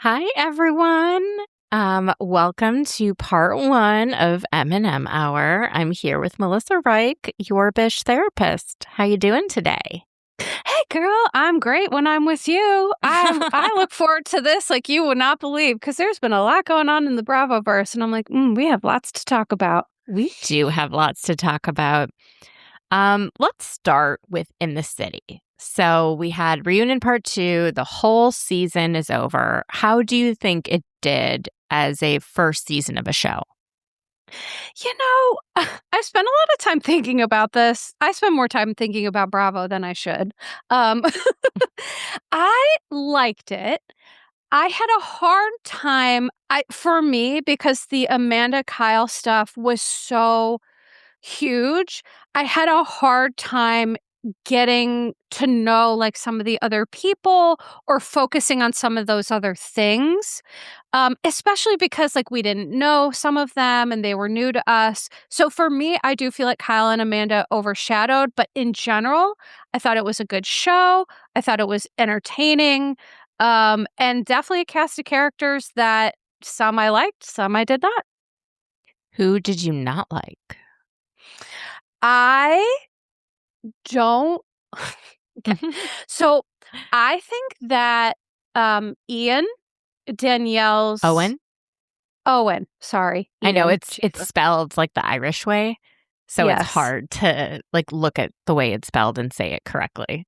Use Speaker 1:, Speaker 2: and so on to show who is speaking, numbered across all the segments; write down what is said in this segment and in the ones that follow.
Speaker 1: Hi, everyone. Welcome to part one of M&M Hour. I'm here with Melissa Reich, your Bish therapist. How you doing today?
Speaker 2: Hey, girl, I'm great when I'm with you. I look forward to this like you would not believe because there's been a lot going on in the Bravoverse, and I'm like, we have lots to talk about.
Speaker 1: We do have lots to talk about. Let's start with In the City. So we had reunion part 2. The whole season is over. How do you think it did as a first season of a show?
Speaker 2: I spent a lot of time thinking about this. I spend more time thinking about Bravo than I should. Um, I liked it. I had a hard time, for me, because the Amanda Kyle stuff was so huge. I had a hard time getting to know like some of the other people or focusing on some of those other things. Especially because like we didn't know some of them and they were new to us. So for me, I do feel like Kyle and Amanda overshadowed, but in general, I thought it was a good show. I thought it was entertaining. And definitely a cast of characters that some I liked, some I did not.
Speaker 1: Who did you not like?
Speaker 2: I don't. Okay. So I think that Ian, Danielle's
Speaker 1: Owen?
Speaker 2: Owen, sorry.
Speaker 1: I know
Speaker 2: Ian.
Speaker 1: it's spelled like the Irish way, so
Speaker 2: Yes.
Speaker 1: it's hard to like look at the way it's spelled and say it correctly.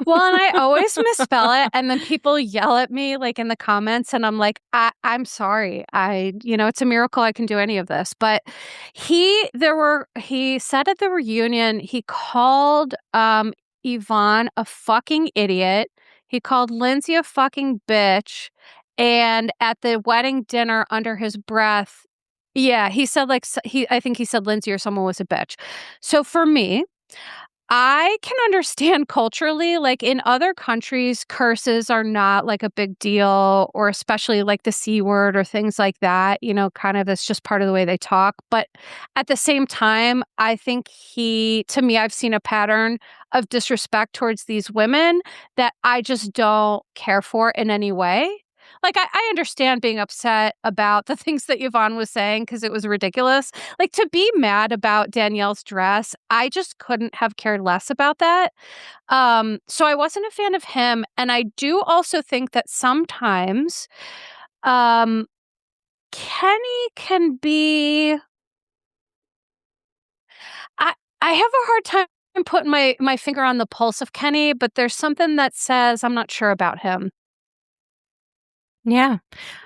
Speaker 2: Well, and I always misspell it, and then people yell at me like in the comments, and I'm like, I'm sorry. It's a miracle I can do any of this. But he said at the reunion, he called Yvonne a fucking idiot. He called Lindsay a fucking bitch. And at the wedding dinner under his breath, yeah, he said I think he said Lindsay or someone was a bitch. So for me, I can understand culturally, like in other countries, curses are not like a big deal, or especially like the C word or things like that, kind of that's just part of the way they talk. But at the same time, I think to me, I've seen a pattern of disrespect towards these women that I just don't care for in any way. Like, I understand being upset about the things that Yvonne was saying because it was ridiculous. Like, to be mad about Danielle's dress, I just couldn't have cared less about that. So I wasn't a fan of him. And I do also think that sometimes um, Kenny can be. I have a hard time putting my finger on the pulse of Kenny, but there's something that says I'm not sure about him.
Speaker 1: Yeah.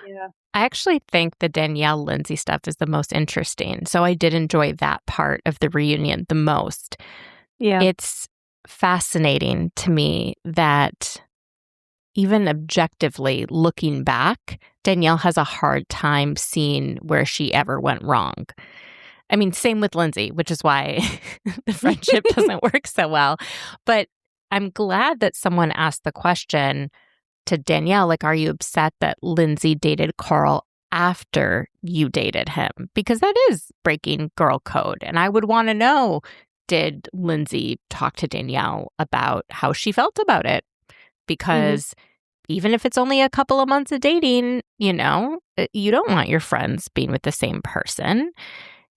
Speaker 2: Yeah.
Speaker 1: I actually think the Danielle Lindsay stuff is the most interesting. So I did enjoy that part of the reunion the most.
Speaker 2: Yeah.
Speaker 1: It's fascinating to me that even objectively looking back, Danielle has a hard time seeing where she ever went wrong. I mean, same with Lindsay, which is why the friendship doesn't work so well. But I'm glad that someone asked the question to Danielle, like, are you upset that Lindsay dated Carl after you dated him? Because that is breaking girl code. And I would want to know, did Lindsay talk to Danielle about how she felt about it? Because even if it's only a couple of months of dating, you don't want your friends being with the same person.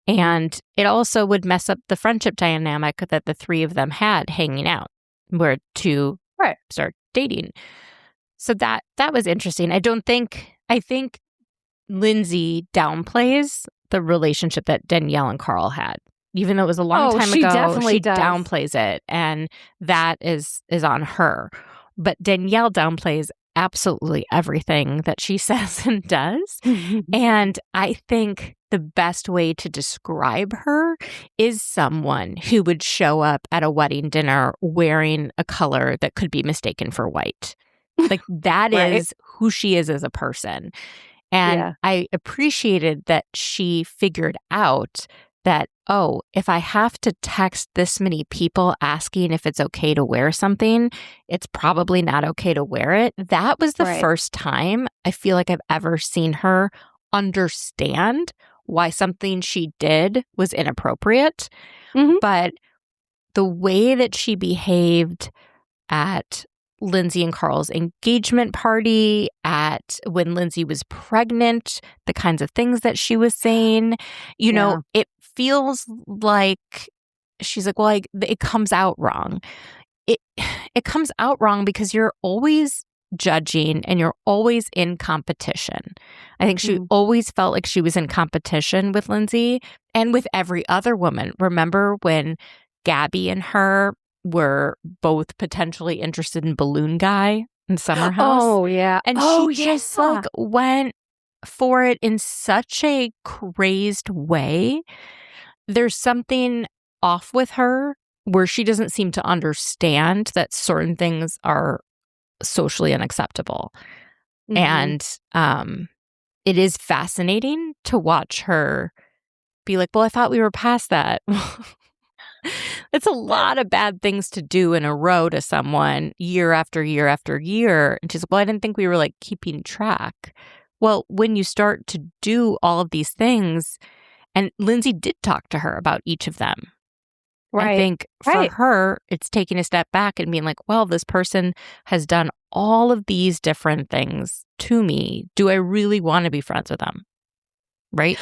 Speaker 1: And it also would mess up the friendship dynamic that the three of them had hanging out, where two start dating. So that was interesting. I think Lindsay downplays the relationship that Danielle and Carl had. Even though it was a long time ago,
Speaker 2: definitely
Speaker 1: she
Speaker 2: does.
Speaker 1: downplays it, and that is on her. But Danielle downplays absolutely everything that she says and does. And I think the best way to describe her is someone who would show up at a wedding dinner wearing a color that could be mistaken for white. Like that
Speaker 2: Right.
Speaker 1: is who she is as a person. And I appreciated that she figured out that, oh, if I have to text this many people asking if it's okay to wear something, it's probably not okay to wear it. That was the first time I feel like I've ever seen her understand why something she did was inappropriate. But the way that she behaved at Lindsay and Carl's engagement party, at when Lindsay was pregnant, the kinds of things that she was saying. You know, it feels like she's like, well, it comes out wrong. It comes out wrong because you're always judging and you're always in competition. I think she always felt like she was in competition with Lindsay and with every other woman. Remember when Gabby and her were both potentially interested in Balloon Guy in Summer House?
Speaker 2: Oh, yeah.
Speaker 1: And she just like went for it in such a crazed way. There's something off with her where she doesn't seem to understand that certain things are socially unacceptable. And it is fascinating to watch her be like, well, I thought we were past that. It's a lot of bad things to do in a row to someone year after year after year. And she's like, well, I didn't think we were like keeping track. Well, when you start to do all of these things, and Lindsay did talk to her about each of them. I think for her, it's taking a step back and being like, well, this person has done all of these different things to me. Do I really want to be friends with them? Right?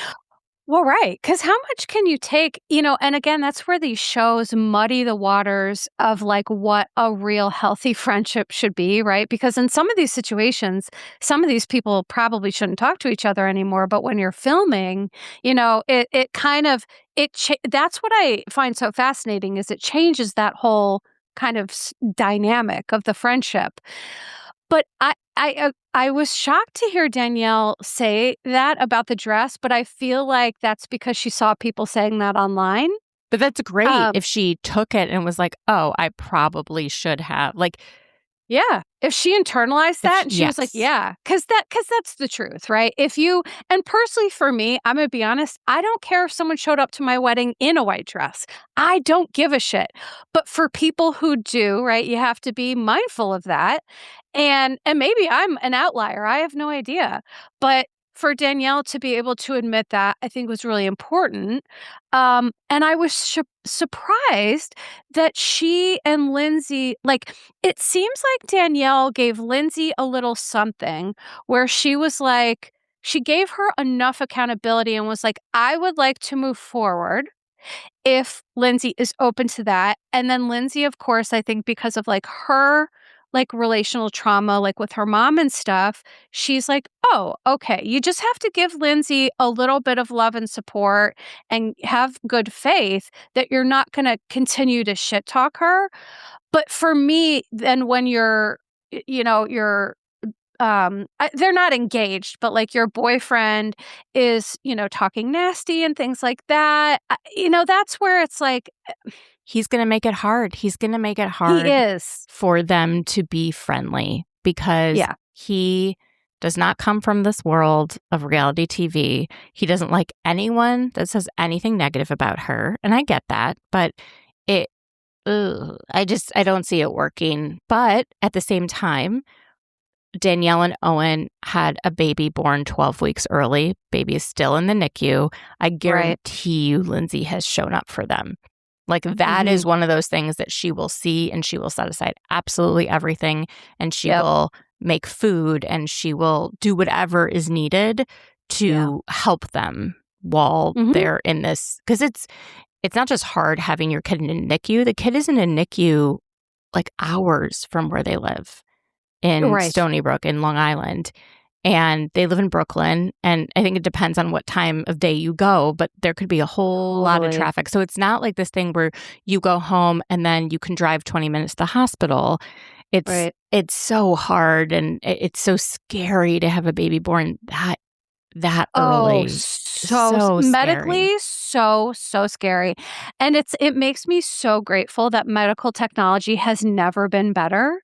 Speaker 2: Well, right. Because how much can you take, and again, that's where these shows muddy the waters of like what a real healthy friendship should be, right? Because in some of these situations, some of these people probably shouldn't talk to each other anymore. But when you're filming, it kind of, that's what I find so fascinating is it changes that whole kind of dynamic of the friendship. But I was shocked to hear Danielle say that about the dress, but I feel like that's because she saw people saying that online.
Speaker 1: But that's great if she took it and was like, oh, I probably should have. Like,
Speaker 2: yeah. If she internalized that and she was like, yeah, because that's the truth, right? And personally for me, I'm going to be honest, I don't care if someone showed up to my wedding in a white dress. I don't give a shit. But for people who do, right, you have to be mindful of that. And maybe I'm an outlier. I have no idea. But for Danielle to be able to admit that, I think was really important. And I was surprised that she and Lindsay, like, it seems like Danielle gave Lindsay a little something where she was like, she gave her enough accountability and was like, I would like to move forward if Lindsay is open to that. And then Lindsay, of course, I think because of like her like relational trauma, like with her mom and stuff, she's like, oh, okay. You just have to give Lindsay a little bit of love and support and have good faith that you're not going to continue to shit talk her. But for me, then when you're, you're they're not engaged, but like your boyfriend is, talking nasty and things like that. That's where it's like
Speaker 1: he's going to make it hard. He's going to make it hard for them to be friendly because he does not come from this world of reality TV. He doesn't like anyone that says anything negative about her. And I get that, but I don't see it working. But at the same time, Danielle and Owen had a baby born 12 weeks early. Baby is still in the NICU. I guarantee you Lindsay has shown up for them. Like that is one of those things that she will see and she will set aside absolutely everything and she will make food and she will do whatever is needed to help them while they're in this. Because it's not just hard having your kid in a NICU. The kid is in a NICU like hours from where they live in Stony Brook in Long Island. And they live in Brooklyn. And I think it depends on what time of day you go, but there could be a whole lot of traffic. So it's not like this thing where you go home and then you can drive 20 minutes to the hospital. It's so hard and it's so scary to have a baby born that early.
Speaker 2: So medically so scary. And it makes me so grateful that medical technology has never been better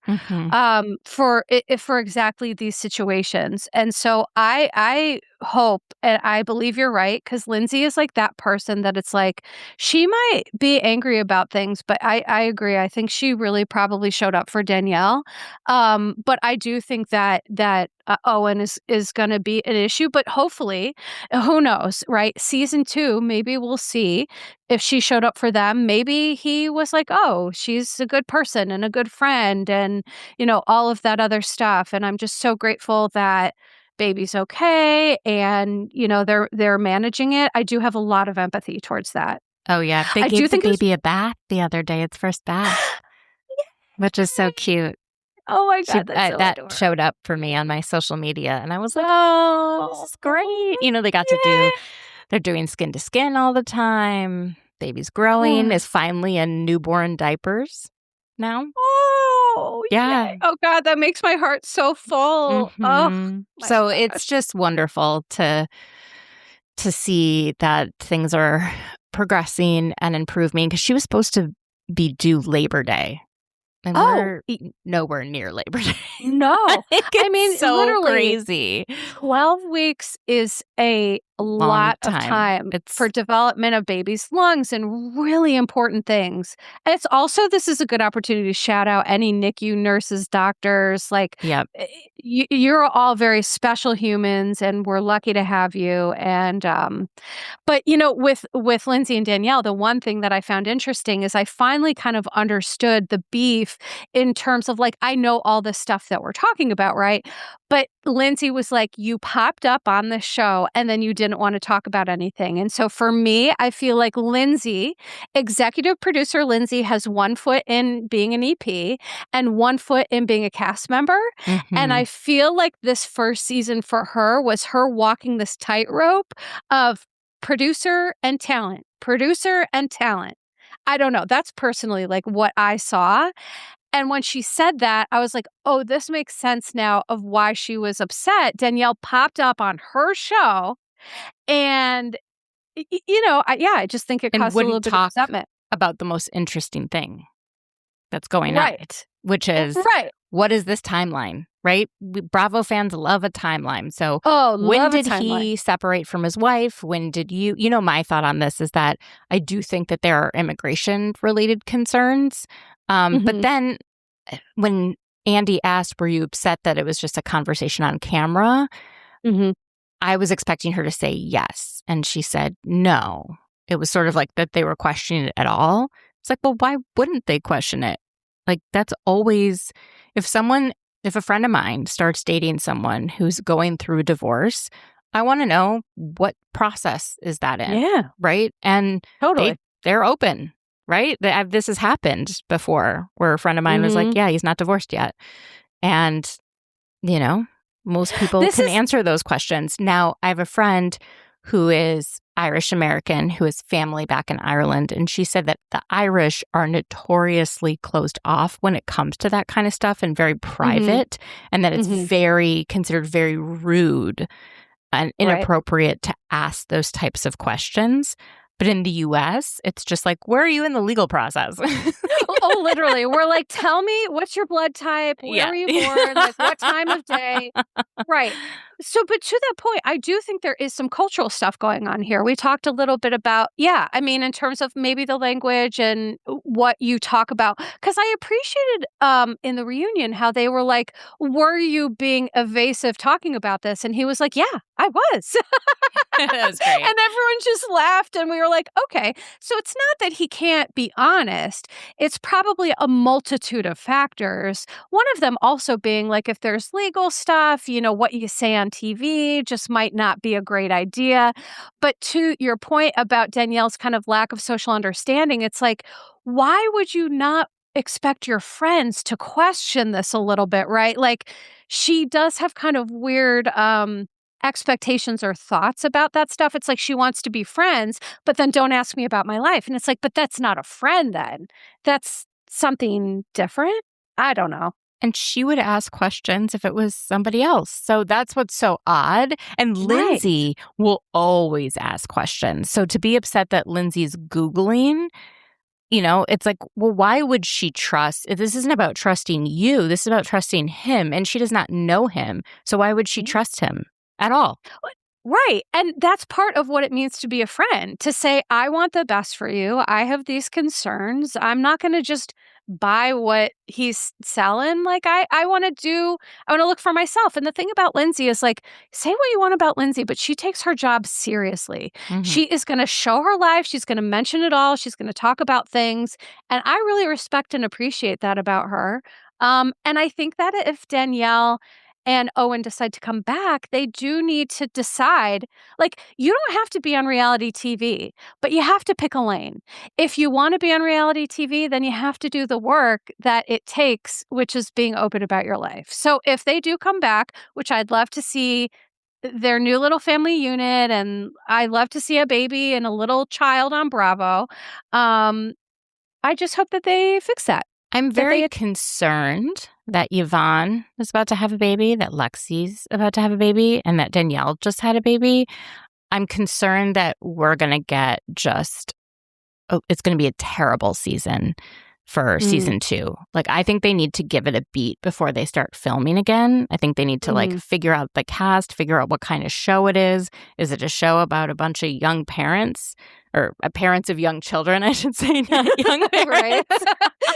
Speaker 2: for exactly these situations. And so I hope and I believe you're right, because Lindsay is like that person that it's like she might be angry about things, but I agree. I think she really probably showed up for Danielle. But I do think that Owen is going to be an issue, but hopefully, who knows? knows, right? Season 2, maybe we'll see if she showed up for them. Maybe he was like, oh, she's a good person and a good friend and, all of that other stuff. And I'm just so grateful that baby's okay and, they're managing it. I do have a lot of empathy towards that.
Speaker 1: Oh, yeah. They
Speaker 2: I do
Speaker 1: gave the
Speaker 2: think it was
Speaker 1: baby a bath the other day, its first bath, which is so cute.
Speaker 2: Oh my God, that's so
Speaker 1: that
Speaker 2: adorable.
Speaker 1: showed up for me on my social media, and I was like, oh, this is great. They got to they're doing skin to skin all the time. Baby's growing, is finally in newborn diapers now.
Speaker 2: Oh,
Speaker 1: yeah.
Speaker 2: Yay. Oh God, that makes my heart so full. Oh,
Speaker 1: so it's just wonderful to see that things are progressing and improving, because she was supposed to be due Labor Day. And we're nowhere near Labor Day.
Speaker 2: No. I mean,
Speaker 1: so
Speaker 2: literally,
Speaker 1: crazy.
Speaker 2: 12 weeks is a lot of time for development of baby's lungs and really important things. And it's also, this is a good opportunity to shout out any NICU nurses, doctors. You're all very special humans, and we're lucky to have you. And but with Lindsay and Danielle, the one thing that I found interesting is I finally kind of understood the beef in terms of I know all this stuff that we're talking about, right? But Lindsay was like, you popped up on the show and then you didn't want to talk about anything. And so for me, I feel like Lindsay, executive producer Lindsay, has one foot in being an EP and one foot in being a cast member. And I feel like this first season for her was her walking this tightrope of producer and talent. I don't know. That's personally what I saw. And when she said that, I was like, oh, this makes sense now of why she was upset. Danielle popped up on her show and, I just think it caused a little bit of resentment.
Speaker 1: About the most interesting thing that's going on. Which is, what is this timeline, right? Bravo fans love a timeline. So when did he separate from his wife? When did you my thought on this is that I do think that there are immigration-related concerns. But then when Andy asked, were you upset that it was just a conversation on camera? I was expecting her to say yes. And she said no. It was sort of like that they were questioning it at all. It's like, well, why wouldn't they question it? That's always, if a friend of mine starts dating someone who's going through a divorce, I want to know what process is that in.
Speaker 2: Yeah.
Speaker 1: Right. And
Speaker 2: totally.
Speaker 1: They're open. Right. This has happened before where a friend of mine was like, yeah, he's not divorced yet. And, most people can answer those questions. Now, I have a friend who is Irish American, who has family back in Ireland. And she said that the Irish are notoriously closed off when it comes to that kind of stuff and very private, and that it's considered very rude and inappropriate to ask those types of questions. But in the U.S., it's just like, where are you in the legal process?
Speaker 2: Oh, literally. We're like, tell me, what's your blood type? Where were you born? What time of day? Right. So, but to that point, I do think there is some cultural stuff going on here. We talked a little bit about, in terms of maybe the language and what you talk about. Because I appreciated in the reunion how they were like, were you being evasive talking about this? And he was like, yeah, I was.
Speaker 1: That was great.
Speaker 2: And everyone just laughed and we were like, okay. So it's not that he can't be honest. It's probably a multitude of factors. One of them also being if there's legal stuff, what you say on TV just might not be a great idea. But to your point about Danielle's kind of lack of social understanding, it's like, why would you not expect your friends to question this a little bit, right? She does have kind of weird expectations or thoughts about that stuff. It's like she wants to be friends, but then don't ask me about my life. And it's like, but that's not a friend then. That's something different. I don't know.
Speaker 1: And she would ask questions if it was somebody else. So that's what's so odd. And Lindsay will always ask questions. So to be upset that Lindsay's Googling, it's like, well, why would she trust? This isn't about trusting you. This is about trusting him. And she does not know him. So why would she trust him at all?
Speaker 2: Right. And that's part of what it means to be a friend, to say, I want the best for you. I have these concerns. I'm not going to just buy what he's selling. Like, I want to look for myself. And the thing about Lindsay is like, say what you want about Lindsay, but she takes her job seriously.
Speaker 1: Mhm.
Speaker 2: She is going to show her life. She's going to mention it all. She's going to talk about things. And I really respect and appreciate that about her. And I think that if Danielle and Owen decide to come back, they do need to decide, like, you don't have to be on reality TV, but you have to pick a lane. If you want to be on reality TV, then you have to do the work that it takes, which is being open about your life. So if they do come back, which I'd love to see their new little family unit, and I love to see a baby and a little child on Bravo, I just hope that they fix that.
Speaker 1: I'm
Speaker 2: That
Speaker 1: very
Speaker 2: they
Speaker 1: concerned that Yvonne is about to have a baby, that Lexi's about to have a baby, and that Danielle just had a baby. I'm concerned that we're going to get it's going to be a terrible season for season 2. Like, I think they need to give it a beat before they start filming again. I think they need to like figure out the cast, figure out what kind of show it is. Is it a show about a bunch of young parents or parents of young children, I should say, not young
Speaker 2: right?
Speaker 1: parents?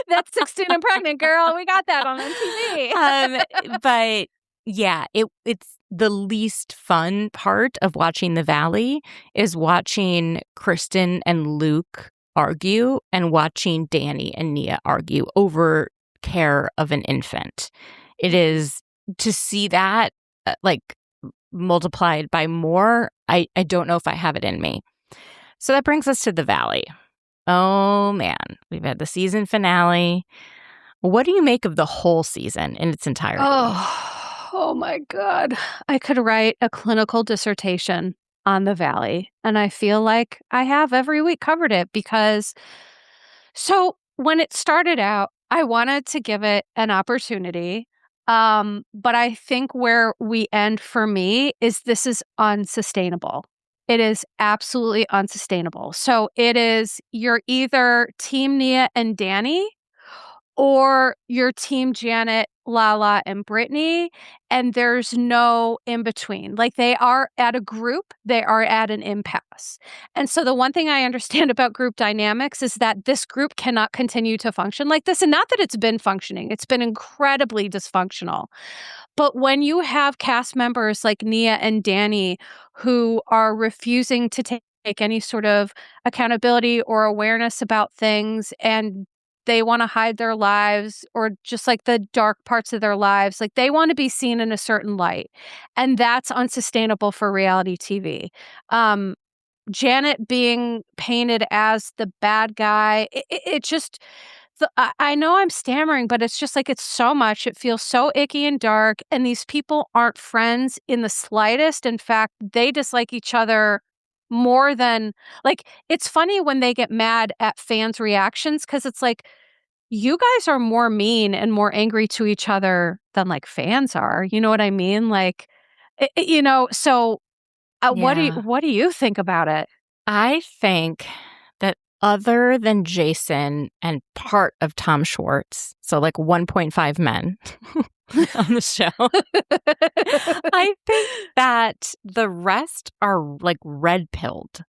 Speaker 2: That's 16 and pregnant, girl. We got that on MTV.
Speaker 1: But yeah, it's the least fun part of watching The Valley is watching Kristen and Luke argue and watching Danny and Nia argue over care of an infant. It is to see that like multiplied by more. I don't know if I have it in me. So that brings us to The Valley. Oh man, we've had the season finale. What do you make of the whole season in its entirety?
Speaker 2: Oh my God. I could write a clinical dissertation on The Valley, and I feel like I have every week covered it because when it started out, I wanted to give it an opportunity. But I think where we end for me is this is unsustainable. It is absolutely unsustainable. So you're either Team Nia and Danny or your team Janet, Lala, and Brittany, and there's no in between. Like, they are at a group, they are at an impasse. And so the one thing I understand about group dynamics is that this group cannot continue to function like this. And not that it's been functioning, it's been incredibly dysfunctional. But when you have cast members like Nia and Danny who are refusing to take any sort of accountability or awareness about things, and they want to hide their lives or just like the dark parts of their lives, like they want to be seen in a certain light. And that's unsustainable for reality TV. Janet being painted as the bad guy, it just, I know I'm stammering, but it's just like it's so much. It feels so icky and dark. And these people aren't friends in the slightest. In fact, they dislike each other more than, like, it's funny when they get mad at fans' reactions because it's like, you guys are more mean and more angry to each other than like fans are. You know what I mean? Like, so
Speaker 1: Yeah.
Speaker 2: what do you think about it?
Speaker 1: I think that other than Jason and part of Tom Schwartz, so like 1.5 men on the show, I think that the rest are like red-pilled.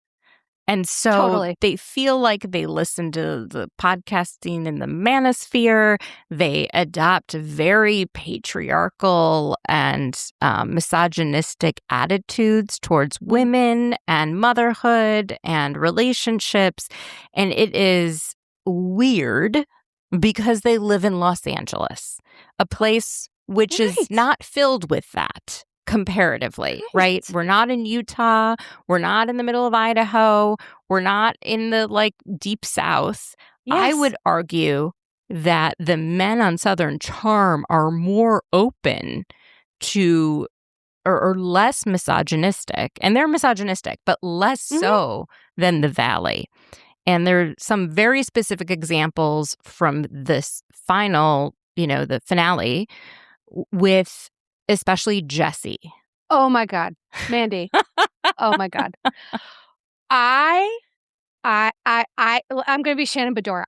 Speaker 1: And so
Speaker 2: Totally.
Speaker 1: they feel like they listen to the podcasting in the manosphere. They adopt very patriarchal and misogynistic attitudes towards women and motherhood and relationships. And it is weird because they live in Los Angeles, a place which is
Speaker 2: Right.
Speaker 1: not filled with that. Comparatively, right? We're not in Utah. We're not in the middle of Idaho. We're not in the like deep South. I
Speaker 2: Yes.
Speaker 1: would argue that the men on Southern Charm are more open to or less misogynistic. And they're misogynistic, but less so than the Valley. And there are some very specific examples from this final, the finale with especially Jesse.
Speaker 2: Oh my God, Mandy. Oh my God. I'm going to be Shannon Bedore.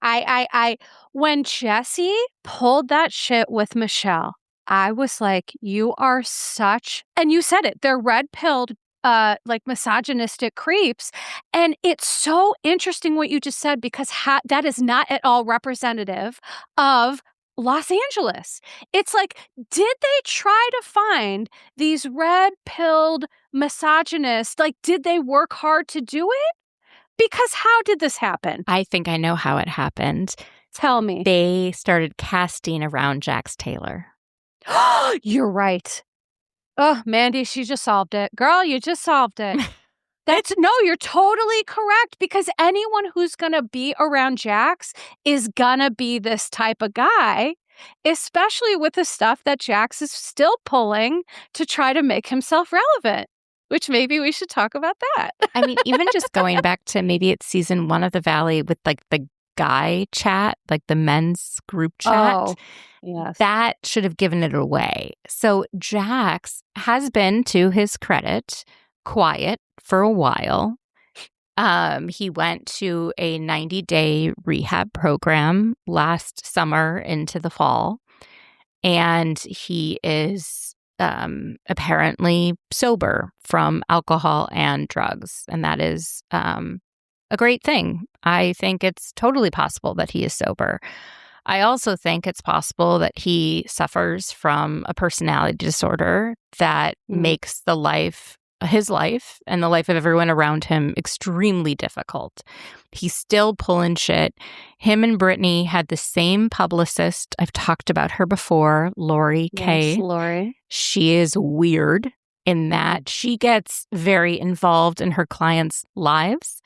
Speaker 2: When Jesse pulled that shit with Michelle, I was like, you are such, and you said it, they're red-pilled like misogynistic creeps. And it's so interesting what you just said, because that is not at all representative of Los Angeles. It's like, did they try to find these red-pilled misogynists? Like, did they work hard to do it? Because how did this happen?
Speaker 1: I think I know how it happened.
Speaker 2: Tell me.
Speaker 1: They started casting around Jax Taylor.
Speaker 2: You're right. Oh, Mandy, she just solved it. Girl, you just solved it. No, you're totally correct, because anyone who's going to be around Jax is going to be this type of guy, especially with the stuff that Jax is still pulling to try to make himself relevant, which maybe we should talk about that.
Speaker 1: I mean, even just going back to maybe it's season 1 of The Valley with like the guy chat, like the men's group chat.
Speaker 2: Oh, yes.
Speaker 1: That should have given it away. So Jax has been, to his credit, quiet for a while. He went to a 90-day rehab program last summer into the fall, and he is apparently sober from alcohol and drugs, and that is a great thing. I think it's totally possible that he is sober. I also think it's possible that he suffers from a personality disorder that makes his life and the life of everyone around him extremely difficult. He's still pulling shit. Him and Brittany had the same publicist. I've talked about her before, Lori Kay.
Speaker 2: Yes, Lori.
Speaker 1: She is weird in that she gets very involved in her clients' lives.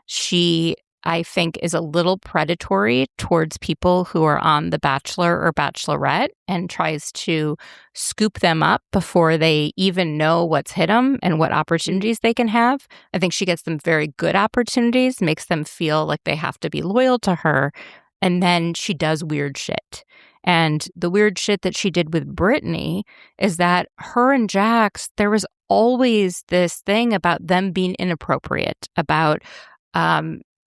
Speaker 1: She, I think, is a little predatory towards people who are on The Bachelor or Bachelorette and tries to scoop them up before they even know what's hit them and what opportunities they can have. I think she gets them very good opportunities, makes them feel like they have to be loyal to her, and then she does weird shit. And the weird shit that she did with Brittany is that her and Jax, there was always this thing about them being inappropriate, about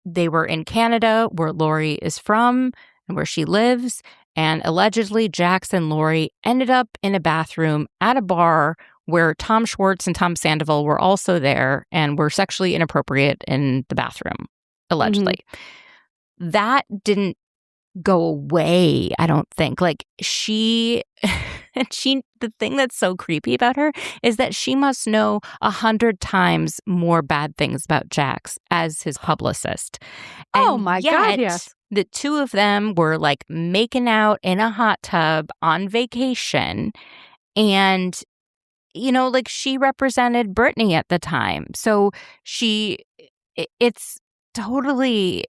Speaker 1: they were in Canada, where Lori is from and where she lives. And allegedly, Jax and Lori ended up in a bathroom at a bar where Tom Schwartz and Tom Sandoval were also there and were sexually inappropriate in the bathroom, allegedly. Mm-hmm. That didn't go away, I don't think. Like the thing that's so creepy about her is that she must know 100 times more bad things about Jax as his publicist.
Speaker 2: Oh my God, yes.
Speaker 1: The two of them were like making out in a hot tub on vacation. And, you know, like she represented Brittany at the time. So it's totally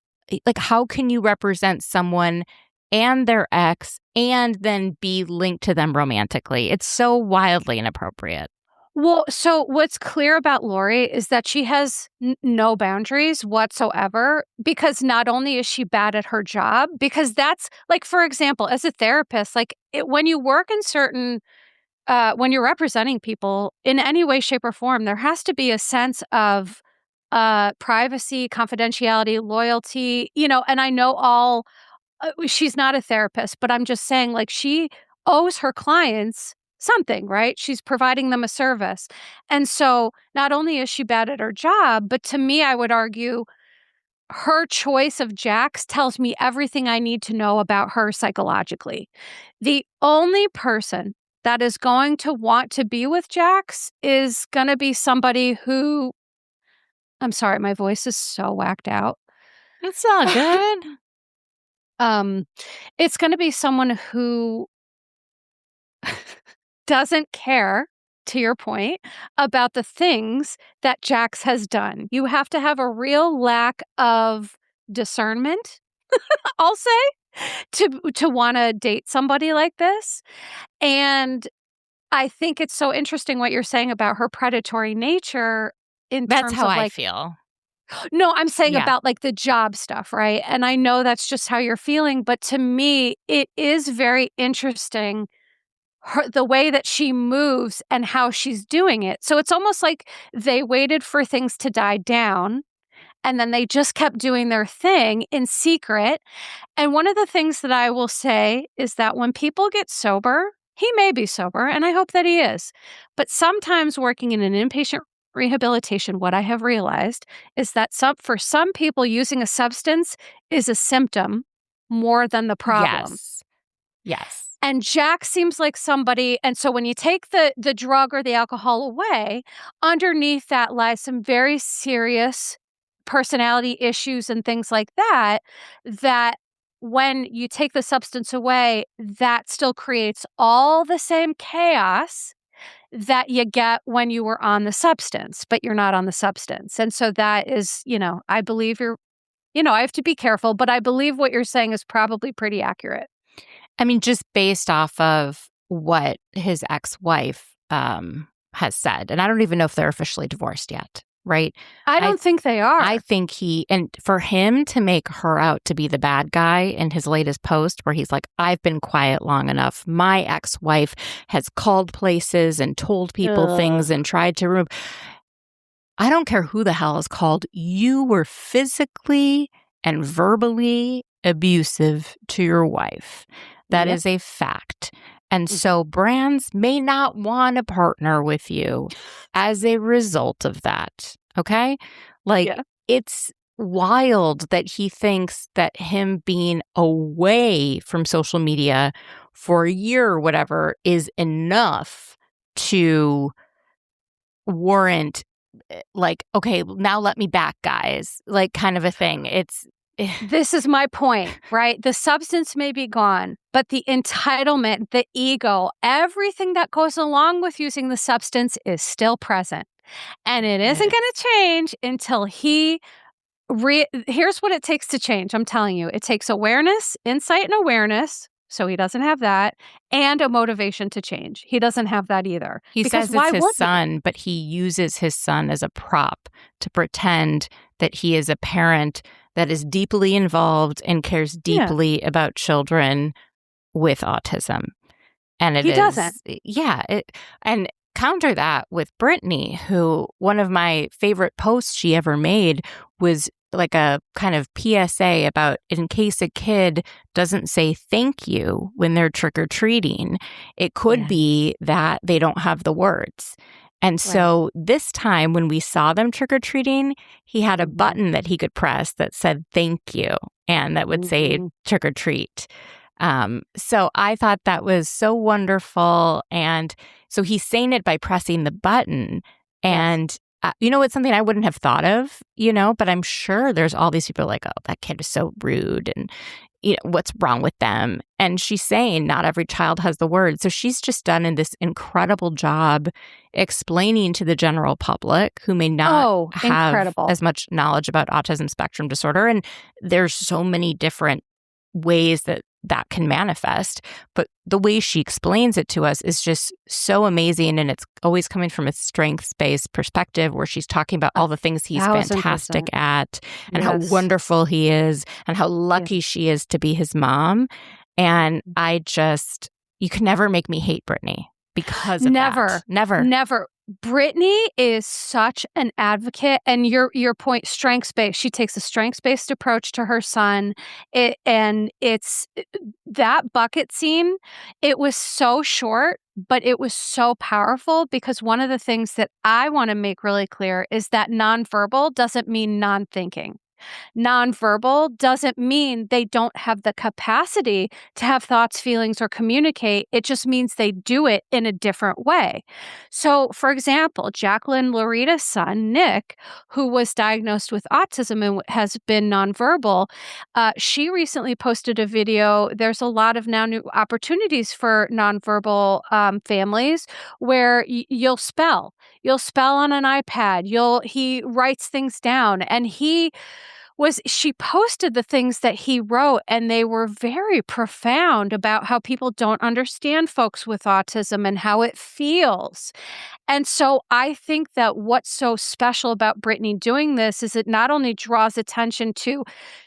Speaker 1: like, how can you represent someone and their ex and then be linked to them romantically? It's so wildly inappropriate.
Speaker 2: Well, so what's clear about Lori is that she has no boundaries whatsoever, because not only is she bad at her job, because that's like, for example, as a therapist, like when you work in certain, when you're representing people in any way, shape, or form, there has to be a sense of privacy, confidentiality, loyalty, you know, and I know she's not a therapist, but I'm just saying, like, she owes her clients something, right? She's providing them a service. And so not only is she bad at her job, but to me, I would argue her choice of Jax tells me everything I need to know about her psychologically. The only person that is going to want to be with Jax is going to be somebody who, I'm sorry, my voice is so whacked out.
Speaker 1: It's all good.
Speaker 2: It's going to be someone who doesn't care, to your point, about the things that Jax has done. You have to have a real lack of discernment, I'll say, to want to date somebody like this. And I think it's so interesting what you're saying about her predatory nature in
Speaker 1: That's
Speaker 2: terms
Speaker 1: how
Speaker 2: of,
Speaker 1: I
Speaker 2: like,
Speaker 1: feel.
Speaker 2: No, I'm saying
Speaker 1: Yeah.
Speaker 2: about like the job stuff, right? And I know that's just how you're feeling, but to me, it is very interesting the way that she moves and how she's doing it. So it's almost like they waited for things to die down and then they just kept doing their thing in secret. And one of the things that I will say is that when people get sober, he may be sober, and I hope that he is, but sometimes working in an inpatient rehabilitation, what I have realized is that for some people, using a substance is a symptom more than the problem.
Speaker 1: Yes.
Speaker 2: And Jack seems like somebody, and so when you take the drug or the alcohol away, underneath that lies some very serious personality issues and things like that, that when you take the substance away, that still creates all the same chaos that you get when you were on the substance, but you're not on the substance. And so that is, I believe I have to be careful, but I believe what you're saying is probably pretty accurate.
Speaker 1: I mean, just based off of what his ex-wife has said, and I don't even know if they're officially divorced yet, right?
Speaker 2: I don't think they are.
Speaker 1: I think and for him to make her out to be the bad guy in his latest post where he's like, I've been quiet long enough. My ex-wife has called places and told people things and tried to remove. I don't care who the hell is called. You were physically and verbally abusive to your wife. That is a fact. And so brands may not want to partner with you as a result of that. Okay? It's wild that he thinks that him being away from social media for a year or whatever is enough to warrant, okay, now let me back, guys, kind of a thing.
Speaker 2: This is my point, right? The substance may be gone, but the entitlement, the ego, everything that goes along with using the substance is still present. And it isn't going to change until here's what it takes to change. I'm telling you, it takes awareness, insight and awareness. So he doesn't have that, and a motivation to change. He doesn't have that either.
Speaker 1: He says it's his son, but he uses his son as a prop to pretend that he is a parent that is deeply involved and cares deeply about children with autism. And
Speaker 2: he doesn't.
Speaker 1: Yeah. And counter that with Brittany, who one of my favorite posts she ever made was like a kind of PSA about in case a kid doesn't say thank you when they're trick-or-treating, it could be that they don't have the words. And so this time when we saw them trick-or-treating, he had a button that he could press that said thank you, and that would say trick-or-treat. So I thought that was so wonderful. And so he's saying it by pressing the button. And it's something I wouldn't have thought of, but I'm sure there's all these people like, oh, that kid is so rude and, what's wrong with them? And she's saying not every child has the words. So she's just done this incredible job explaining to the general public who may not have as much knowledge about autism spectrum disorder. And there's so many different ways that can manifest, but the way she explains it to us is just so amazing, and it's always coming from a strengths-based perspective where she's talking about all the things he's fantastic at and how wonderful he is and how lucky she is to be his mom. And you can never make me hate Brittany because of that. Never.
Speaker 2: Brittany is such an advocate, and your point, strengths-based. She takes a strengths-based approach to her son. It's that bucket scene. It was so short, but it was so powerful because one of the things that I want to make really clear is that nonverbal doesn't mean non-thinking. Nonverbal doesn't mean they don't have the capacity to have thoughts, feelings, or communicate. It just means they do it in a different way. So, for example, Jacqueline Lorita's son, Nick, who was diagnosed with autism and has been nonverbal, she recently posted a video. There's a lot of now new opportunities for nonverbal families where you'll spell. You'll spell on an iPad. He writes things down, and she posted the things that he wrote, and they were very profound about how people don't understand folks with autism and how it feels. And so I think that what's so special about Brittany doing this is it not only draws attention to,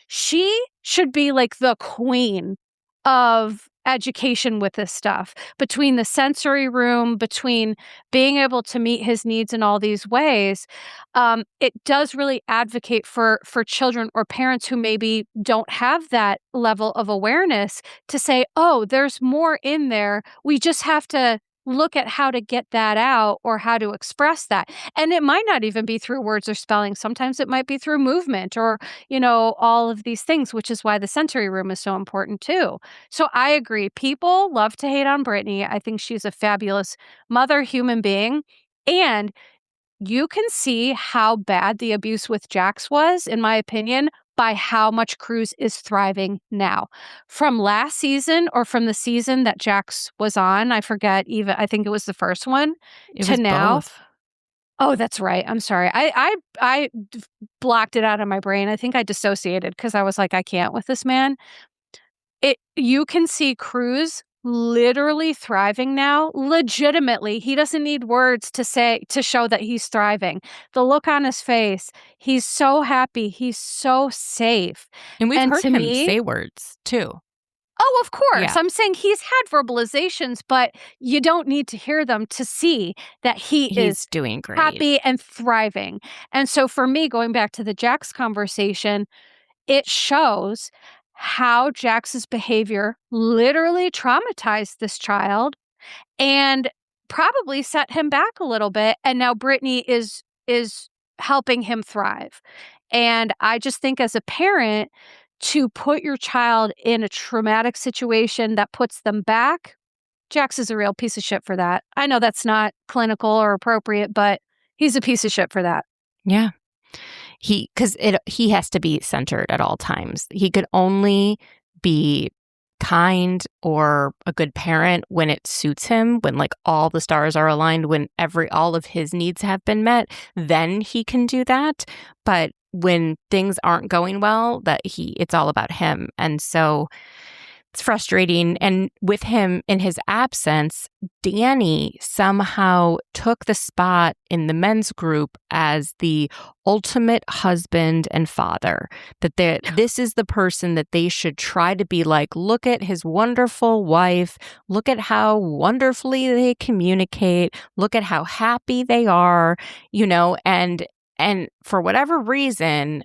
Speaker 2: she should be like the queen of education with this stuff, between the sensory room, between being able to meet his needs in all these ways. It does really advocate for children or parents who maybe don't have that level of awareness to say, oh, there's more in there. We just have to look at how to get that out or how to express that. And it might not even be through words or spelling. Sometimes it might be through movement or, all of these things, which is why the sensory room is so important too. So I agree. People love to hate on Brittany. I think she's a fabulous mother, human being. And you can see how bad the abuse with Jax was, in my opinion, by how much Cruz is thriving now. From last season or from the season that Jax was on, I forget even, I think it was the first one,
Speaker 1: It
Speaker 2: to
Speaker 1: was
Speaker 2: now.
Speaker 1: both.
Speaker 2: Oh, that's right. I'm sorry. I blocked it out of my brain. I think I dissociated because I was like, I can't with this man. You can see Cruz literally thriving now, legitimately. He doesn't need words to show that he's thriving. The look on his face, he's so happy, he's so safe.
Speaker 1: And we've
Speaker 2: And
Speaker 1: heard
Speaker 2: to
Speaker 1: him
Speaker 2: me,
Speaker 1: say words too.
Speaker 2: oh, of course.
Speaker 1: Yeah.
Speaker 2: I'm saying he's had verbalizations, but you don't need to hear them to see that he
Speaker 1: He's
Speaker 2: is
Speaker 1: doing great.
Speaker 2: happy and thriving. And so for me, going back to the Jax conversation, it shows how Jax's behavior literally traumatized this child and probably set him back a little bit. And now Brittany is helping him thrive. And I just think as a parent, to put your child in a traumatic situation that puts them back, Jax is a real piece of shit for that. I know that's not clinical or appropriate, but he's a piece of shit for that.
Speaker 1: Yeah. He has to be centered at all times. He could only be kind or a good parent when it suits him, when like all the stars are aligned, when all of his needs have been met, then he can do that. But when things aren't going well, it's all about him. And so it's frustrating. And with him in his absence, Danny somehow took the spot in the men's group as the ultimate husband and father. This is the person that they should try to be like, look at his wonderful wife. Look at how wonderfully they communicate. Look at how happy they are, and for whatever reason,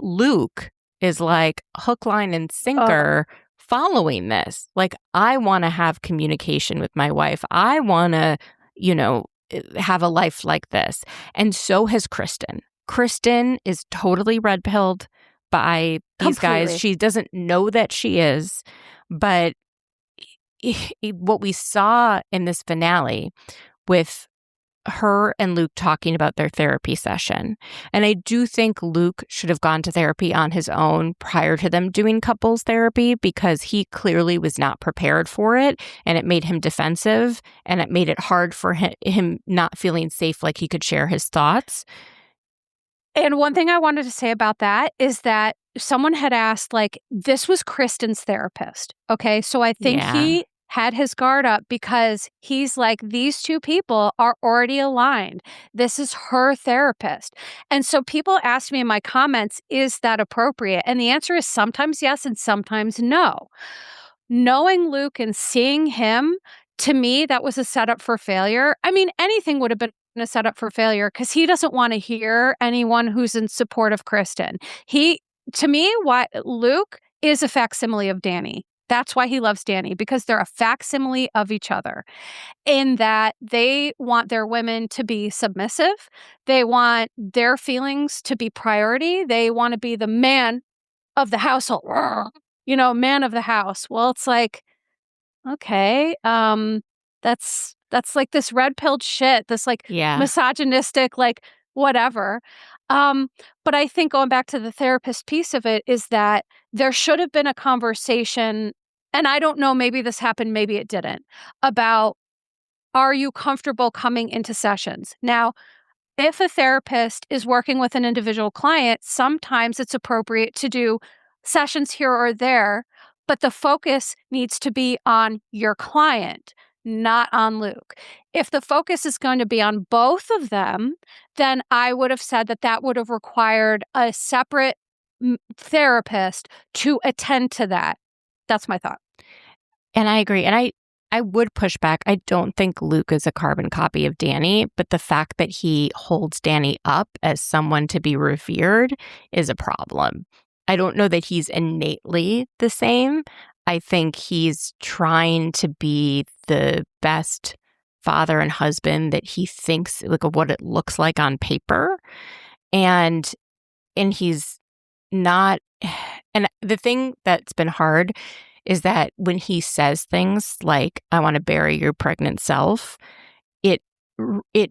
Speaker 1: Luke is like hook, line, and sinker following this. Like, I want to have communication with my wife. I want to, have a life like this. And so has Kristen. Kristen is totally red-pilled by these guys. She doesn't know that she is. But what we saw in this finale with her and Luke talking about their therapy session. And I do think Luke should have gone to therapy on his own prior to them doing couples therapy, because he clearly was not prepared for it, and it made him defensive, and it made it hard for him not feeling safe, like he could share his thoughts.
Speaker 2: And one thing I wanted to say about that is that someone had asked, like, this was Kristen's therapist. Okay. So I think he had his guard up because he's like, these two people are already aligned. This is her therapist. And so people asked me in my comments, is that appropriate? And the answer is sometimes yes and sometimes no. Knowing Luke and seeing him, to me, that was a setup for failure. I mean, anything would have been a setup for failure because he doesn't want to hear anyone who's in support of Kristen. To me, Luke is a facsimile of Danny. That's why he loves Danny, because they're a facsimile of each other in that they want their women to be submissive. They want their feelings to be priority. They want to be the man of the household, man of the house. Well, it's like, okay, that's like this red-pilled shit, this like misogynistic, like whatever. But I think going back to the therapist piece of it is that there should have been a conversation, and I don't know, maybe this happened, maybe it didn't, about, are you comfortable coming into sessions? Now, if a therapist is working with an individual client, sometimes it's appropriate to do sessions here or there, but the focus needs to be on your client, not on Luke. If the focus is going to be on both of them, then I would have said that would have required a separate therapist to attend to that. That's my thought.
Speaker 1: And I agree. And I would push back. I don't think Luke is a carbon copy of Danny, but the fact that he holds Danny up as someone to be revered is a problem. I don't know that he's innately the same. I think he's trying to be the best father and husband that he thinks, like, of what it looks like on paper. And he's not. And the thing that's been hard is that when he says things like, I want to bury your pregnant self, it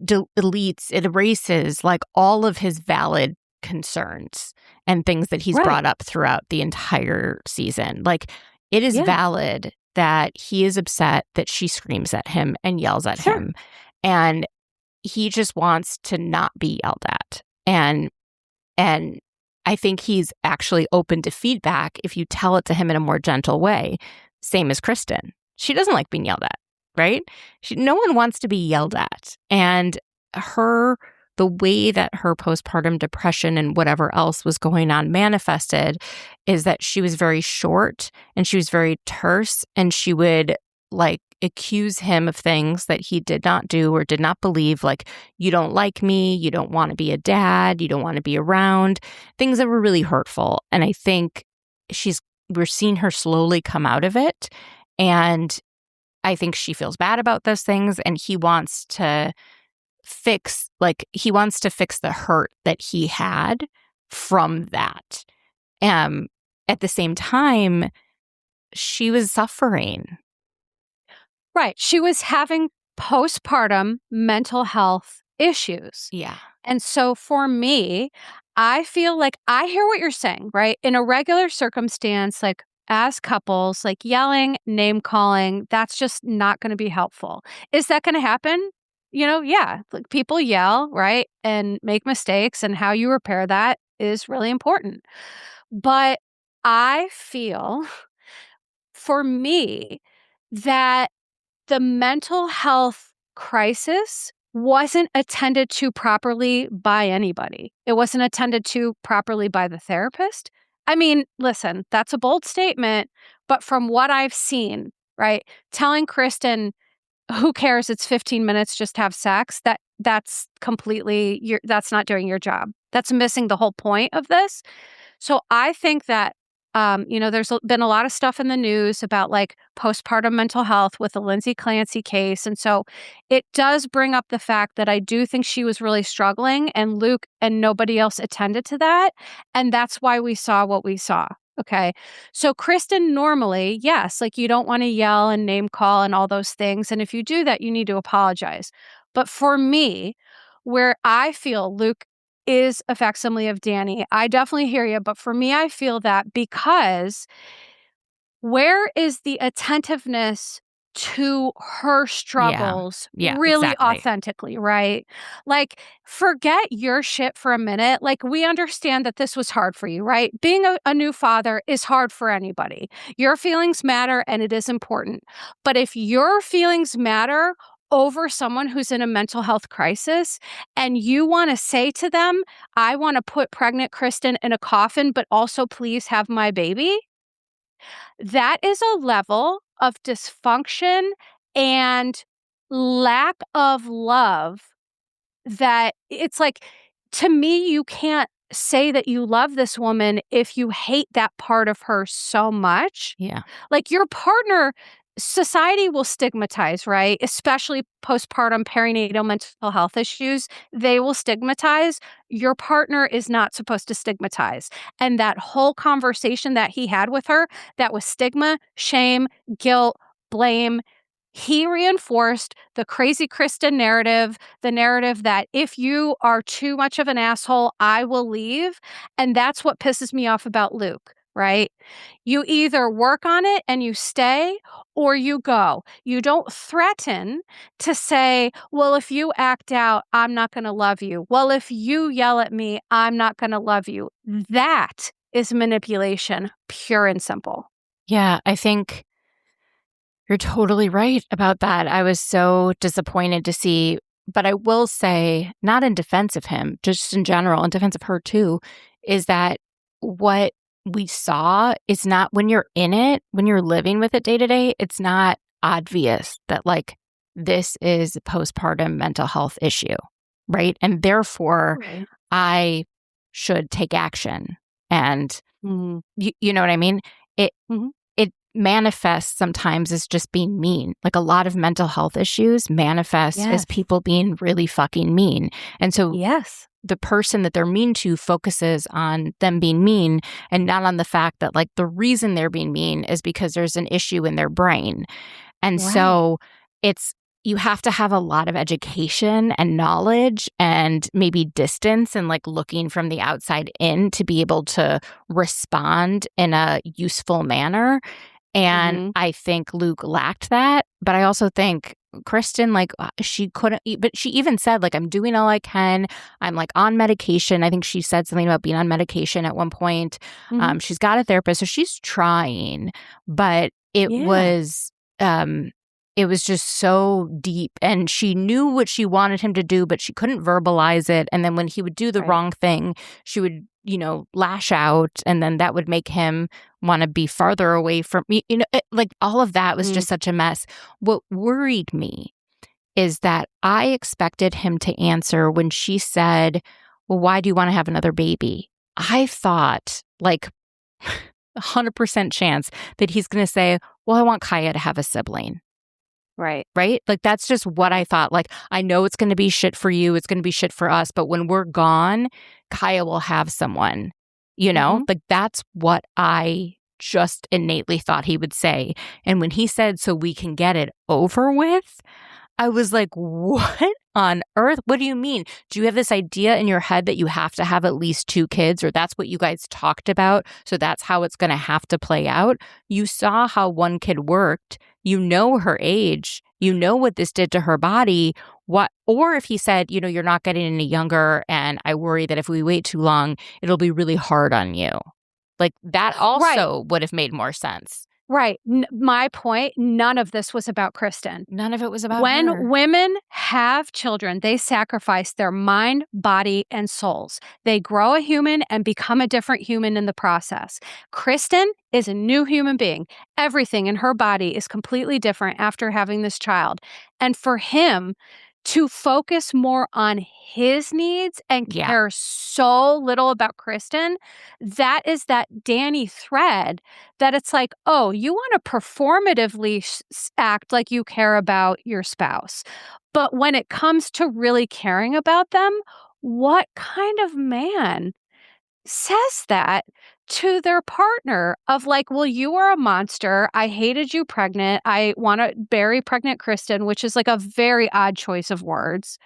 Speaker 1: deletes, it erases like all of his valid concerns and things that he's brought up throughout the entire season. Like, it is valid that he is upset that she screams at him and yells at him. And he just wants to not be yelled at. And I think he's actually open to feedback if you tell it to him in a more gentle way. Same as Kristen. She doesn't like being yelled at, right? No one wants to be yelled at. And the way that her postpartum depression and whatever else was going on manifested is that she was very short and she was very terse, and she would like accuse him of things that he did not do or did not believe, like, you don't like me, you don't want to be a dad, you don't want to be around, things that were really hurtful. And I think we're seeing her slowly come out of it. And I think she feels bad about those things, and he wants to fix the hurt that he had from that. At the same time, she was suffering.
Speaker 2: Right. She was having postpartum mental health issues.
Speaker 1: Yeah.
Speaker 2: And so for me, I feel like I hear what you're saying, right? In a regular circumstance, like as couples, like yelling, name calling, that's just not going to be helpful. Is that going to happen? Yeah, like people yell, right? And make mistakes, and how you repair that is really important. But I feel for me that the mental health crisis wasn't attended to properly by anybody. It wasn't attended to properly by the therapist. I mean, listen, that's a bold statement, but from what I've seen, right, telling Kristen, who cares, it's 15 minutes, just have sex, that's completely, that's not doing your job. That's missing the whole point of this. So I think that, there's been a lot of stuff in the news about like postpartum mental health with the Lindsay Clancy case. And so it does bring up the fact that I do think she was really struggling, and Luke and nobody else attended to that. And that's why we saw what we saw. Okay. So Kristen, normally, yes, like you don't want to yell and name call and all those things. And if you do that, you need to apologize. But for me, where I feel Luke is a facsimile of Danny, I definitely hear you. But for me, I feel that because where is the attentiveness to her struggles really
Speaker 1: exactly.
Speaker 2: authentically, right? Like, forget your shit for a minute. Like, we understand that this was hard for you, right? Being a new father is hard for anybody. Your feelings matter, and it is important. But if your feelings matter over someone who's in a mental health crisis, and you want to say to them, I want to put pregnant Kristen in a coffin, but also please have my baby, that is a level of dysfunction and lack of love that it's like, to me, you can't say that you love this woman if you hate that part of her so much.
Speaker 1: Yeah.
Speaker 2: Like, your partner, society will stigmatize, right? Especially postpartum perinatal mental health issues. They will stigmatize. Your partner is not supposed to stigmatize. And that whole conversation that he had with her, that was stigma, shame, guilt, blame. He reinforced the crazy Kristen narrative, the narrative that if you are too much of an asshole, I will leave. And that's what pisses me off about Luke, right? You either work on it and you stay, or you go. You don't threaten to say, well, if you act out, I'm not going to love you. Well, if you yell at me, I'm not going to love you. That is manipulation, pure and simple.
Speaker 1: Yeah, I think you're totally right about that. I was so disappointed to see, but I will say, not in defense of him, just in general, in defense of her too, is that what we saw is not, when you're in it, when you're living with it day to day, it's not obvious that like this is a postpartum mental health issue, right? And therefore, I should take action. And you know what I mean? It
Speaker 2: Mhm.
Speaker 1: manifests sometimes as just being mean. Like a lot of mental health issues manifest as people being really fucking mean. And so the person that they're mean to focuses on them being mean and not on the fact that like the reason they're being mean is because there's an issue in their brain. And so you have to have a lot of education and knowledge and maybe distance and like looking from the outside in to be able to respond in a useful manner. And I think Luke lacked that. But I also think Kristen, like, she couldn't, but she even said, like, I'm doing all I can. I'm like on medication. I think she said something about being on medication at one point. She's got a therapist, so she's trying. But it was just so deep, and she knew what she wanted him to do, but she couldn't verbalize it. And then when he would do the wrong thing, she would, lash out, and then that would make him want to be farther away from me. Like all of that was just such a mess. What worried me is that I expected him to answer when she said, well, why do you want to have another baby? I thought like 100% chance that he's going to say, well, I want Kaya to have a sibling. Right? Like, that's just what I thought. Like, I know it's going to be shit for you. It's going to be shit for us. But when we're gone, Kaya will have someone, Like, that's what I just innately thought he would say. And when he said, so we can get it over with, I was like, what on earth? What do you mean? Do you have this idea in your head that you have to have at least 2 kids, or that's what you guys talked about? So that's how it's going to have to play out? You saw how one kid worked. You know her age. You know what this did to her body. Or if he said, you're not getting any younger, and I worry that if we wait too long, it'll be really hard on you. Like, that also would have made more sense.
Speaker 2: Right. My point, none of this was about Kristen.
Speaker 1: None of it was about her.
Speaker 2: When women have children, they sacrifice their mind, body, and souls. They grow a human and become a different human in the process. Kristen is a new human being. Everything in her body is completely different after having this child. And for him to focus more on his needs and care so little about Kristen, that is that Danny thread that it's like, oh, you want to performatively act like you care about your spouse. But when it comes to really caring about them, what kind of man says that to their partner of like, well, you are a monster. I hated you pregnant. I want to bury pregnant Kristen, which is like a very odd choice of words.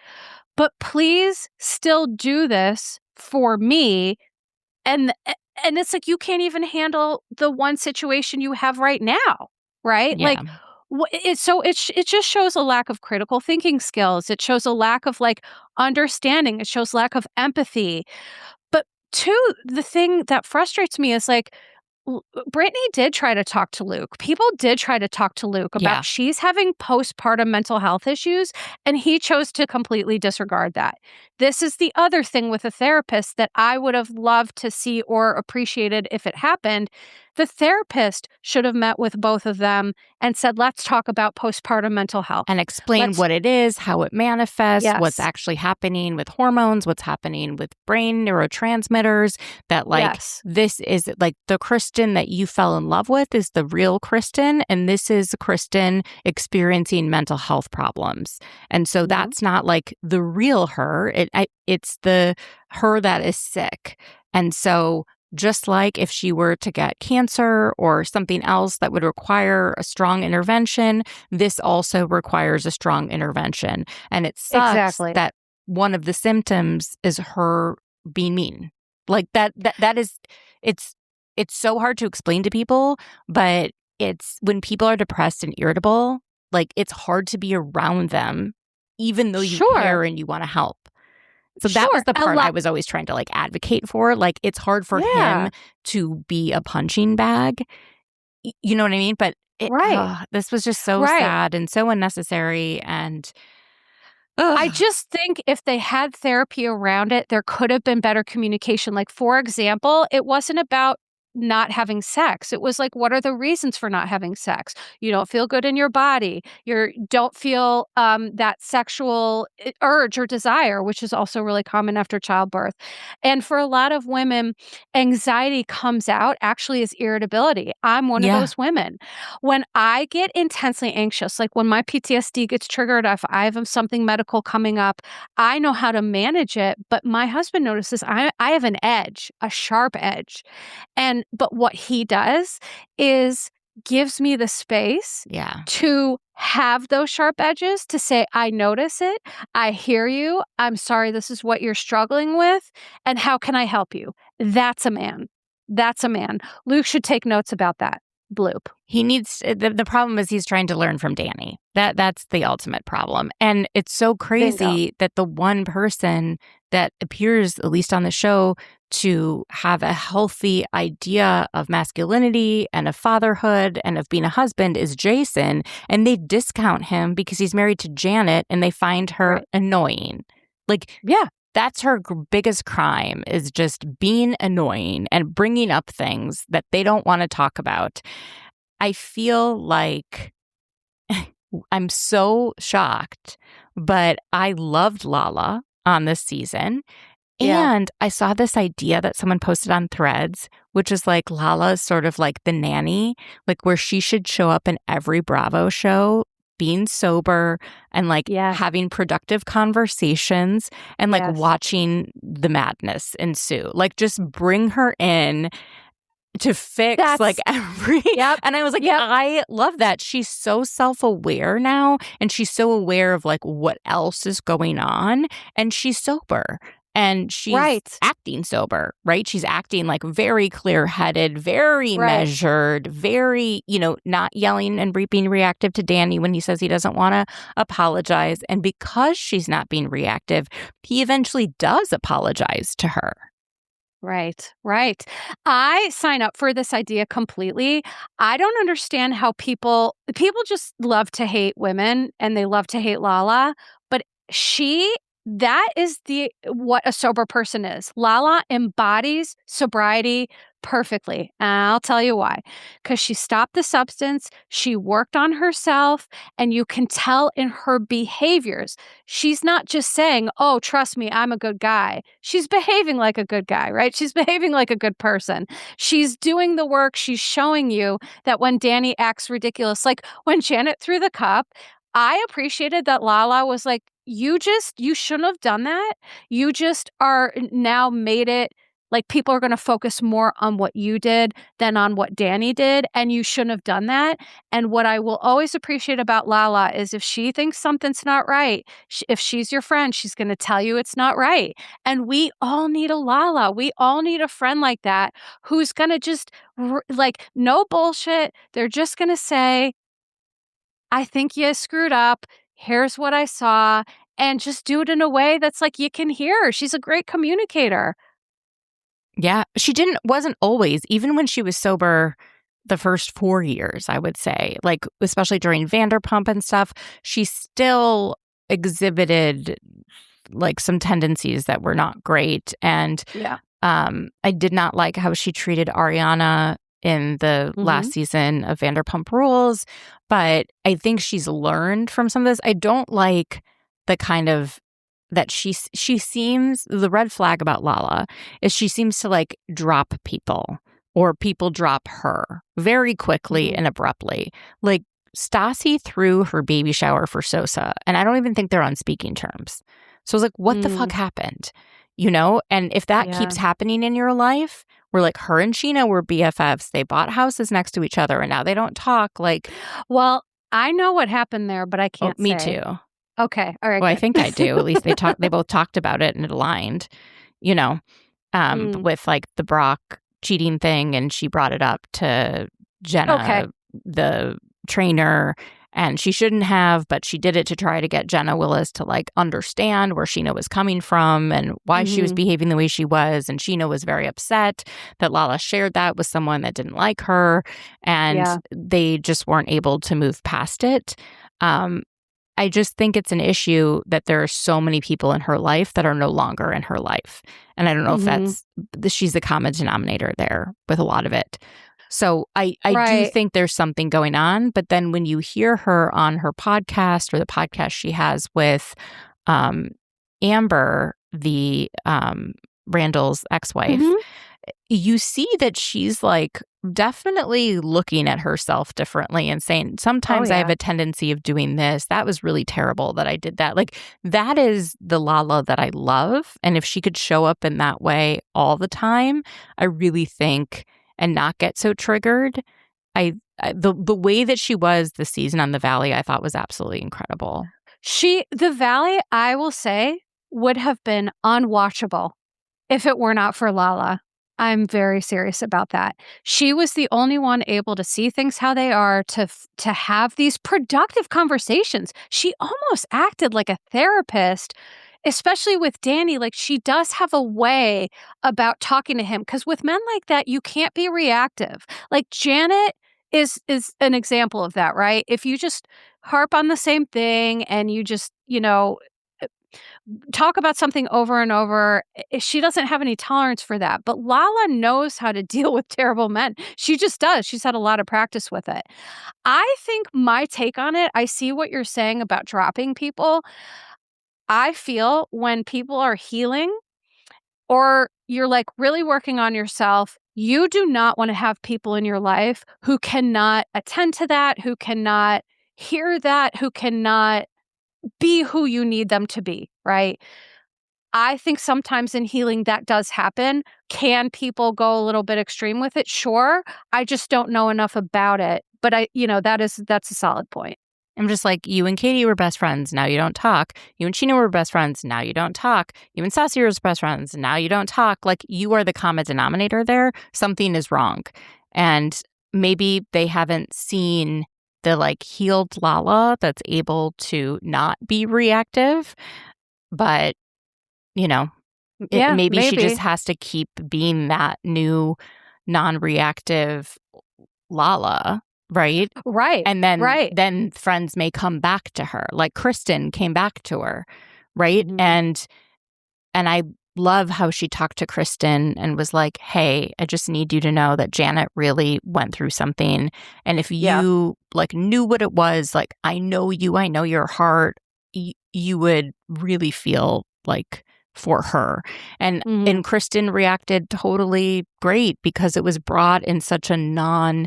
Speaker 2: But please still do this for me. And it's like, you can't even handle the one situation you have right now, right?
Speaker 1: Yeah.
Speaker 2: Like, it just shows a lack of critical thinking skills. It shows a lack of like understanding. It shows lack of empathy. But two, the thing that frustrates me is like, Brittany did try to talk to Luke. People did try to talk to Luke about she's having postpartum mental health issues, and he chose to completely disregard that. This is the other thing with a therapist that I would have loved to see or appreciated if it happened. The therapist should have met with both of them and said, let's talk about postpartum mental health.
Speaker 1: And explain what it is, how it manifests, what's actually happening with hormones, what's happening with brain neurotransmitters, that like this is like the Kristen that you fell in love with is the real Kristen, and this is Kristen experiencing mental health problems. And so that's not like the real her. It's the her that is sick. And so just like if she were to get cancer or something else that would require a strong intervention, this also requires a strong intervention. And it sucks that one of the symptoms is her being mean. Like that is, it's so hard to explain to people, but it's when people are depressed and irritable, like it's hard to be around them, even though you care and you want to help. So that was the part I was always trying to like advocate for. Like, it's hard for him to be a punching bag. You know what I mean? But this was just so sad and so unnecessary. And
Speaker 2: I just think if they had therapy around it, there could have been better communication. Like, for example, it wasn't about not having sex. It was like, what are the reasons for not having sex? You don't feel good in your body. You don't feel that sexual urge or desire, which is also really common after childbirth. And for a lot of women, anxiety comes out actually as irritability. I'm one of
Speaker 1: Yeah.
Speaker 2: those women. When I get intensely anxious, like when my PTSD gets triggered, if I have something medical coming up, I know how to manage it. But my husband notices I have an edge, a sharp edge. But what he does is gives me the space
Speaker 1: Yeah.
Speaker 2: to have those sharp edges to say, I notice it. I hear you. I'm sorry, this is what you're struggling with. And how can I help you? That's a man. That's a man. Luke should take notes about that. Bloop.
Speaker 1: He needs the problem is he's trying to learn from Danny. That's the ultimate problem. And it's so crazy that the one person that appears, at least on the show, to have a healthy idea of masculinity and of fatherhood and of being a husband is Jason, and they discount him because he's married to Janet and they find her annoying. Like,
Speaker 2: yeah.
Speaker 1: That's her biggest crime, is just being annoying and bringing up things that they don't want to talk about. I feel like I'm so shocked, but I loved Lala on this season.
Speaker 2: Yeah.
Speaker 1: And I saw this idea that someone posted on Threads, which is like Lala is sort of like the nanny, like where she should show up in every Bravo show being sober and like having productive conversations and like watching the madness ensue. Like just bring her in to fix like every and I was like, I love that. She's so self-aware now, and she's so aware of like what else is going on, and she's sober. And she's acting sober, right? She's acting like very clear-headed, very measured, very, not yelling and being reactive to Danny when he says he doesn't want to apologize. And because she's not being reactive, he eventually does apologize to her.
Speaker 2: Right. I sign up for this idea completely. I don't understand how people just love to hate women and they love to hate Lala, but that is what a sober person is. Lala embodies sobriety perfectly. And I'll tell you why. Because she stopped the substance, she worked on herself, and you can tell in her behaviors. She's not just saying, oh, trust me, I'm a good guy. She's behaving like a good guy, right? She's behaving like a good person. She's doing the work. She's showing you that when Danny acts ridiculous, like when Janet threw the cup, I appreciated that Lala was like, you shouldn't have done that. You just are now made it like people are going to focus more on what you did than on what Danny did. And you shouldn't have done that. And what I will always appreciate about Lala is if she thinks something's not right, if she's your friend, she's going to tell you it's not right. And we all need a Lala. We all need a friend like that who's going to just like no bullshit. They're just going to say, I think you screwed up. Here's what I saw. And just do it in a way that's like you can hear her. She's a great communicator.
Speaker 1: Yeah, she wasn't always, even when she was sober the first 4 years, I would say, like, especially during Vanderpump and stuff, she still exhibited like some tendencies that were not great. And I did not like how she treated Ariana in the last season of Vanderpump Rules, but I think she's learned from some of this. I don't like the kind of that she seems, the red flag about Lala is she seems to like drop people, or people drop her very quickly and abruptly. Like Stassi threw her baby shower for Sosa, and I don't even think they're on speaking terms. So I was like, what the fuck happened? And if that keeps happening in your life, where like her and Sheena were BFFs, they bought houses next to each other and now they don't talk. Like,
Speaker 2: well, I know what happened there, but I can't say.
Speaker 1: Me too.
Speaker 2: Okay. All right.
Speaker 1: Well, I think I do. At least they both talked about it and it aligned, with like the Brock cheating thing. And she brought it up to Jenna, the trainer, and she shouldn't have, but she did it to try to get Jenna Willis to like understand where Sheena was coming from and why she was behaving the way she was. And Sheena was very upset that Lala shared that with someone that didn't like her, and they just weren't able to move past it. I just think it's an issue that there are so many people in her life that are no longer in her life. And I don't know if she's the common denominator there with a lot of it. So I do think there's something going on. But then when you hear her on her podcast or the podcast she has with Amber, the Randall's ex-wife, you see that she's like definitely looking at herself differently and saying, sometimes I have a tendency of doing this. That was really terrible that I did that. Like, that is the Lala that I love. And if she could show up in that way all the time, I really think, and not get so triggered, the way that she was this season on the Valley, I thought was absolutely incredible.
Speaker 2: The Valley, I will say, would have been unwatchable if it were not for Lala. I'm very serious about that. She was the only one able to see things how they are, to have these productive conversations. She almost acted like a therapist, especially with Danny. Like, she does have a way about talking to him, because with men like that, you can't be reactive. Like, Janet is an example of that, right? If you just harp on the same thing and you just, talk about something over and over, she doesn't have any tolerance for that. But Lala knows how to deal with terrible men. She just does. She's had a lot of practice with it. I think my take on it, I see what you're saying about dropping people. I feel when people are healing, or you're like really working on yourself, you do not want to have people in your life who cannot attend to that, who cannot hear that, who cannot be who you need them to be, right? I think sometimes in healing that does happen. Can people go a little bit extreme with it? Sure. I just don't know enough about it. But that's a solid point.
Speaker 1: I'm just like, you and Katie were best friends, now you don't talk. You and Sheena were best friends, now you don't talk. You and Sassy were best friends, now you don't talk. Like, you are the common denominator there. Something is wrong. And maybe they haven't seen the like healed Lala that's able to not be reactive. But, maybe she just has to keep being that new non-reactive Lala. Right. And then friends may come back to her, like Kristen came back to her. Right. And I love how she talked to Kristen and was like, hey, I just need you to know that Janet really went through something. And if you like knew what it was, like, I know your heart, you would really feel like for her. And Kristen reacted totally great because it was brought in such a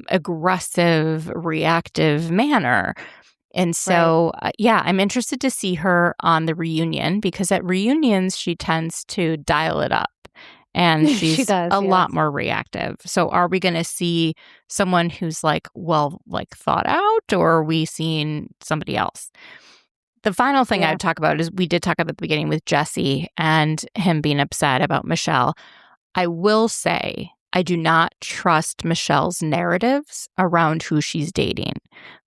Speaker 1: aggressive, reactive manner. And so, I'm interested to see her on the reunion, because at reunions, she tends to dial it up and she's lot more reactive. So are we going to see someone who's like thought out, or are we seeing somebody else? The final thing I would talk about is, we did talk about at the beginning with Jesse and him being upset about Michelle. I will say, I do not trust Michelle's narratives around who she's dating,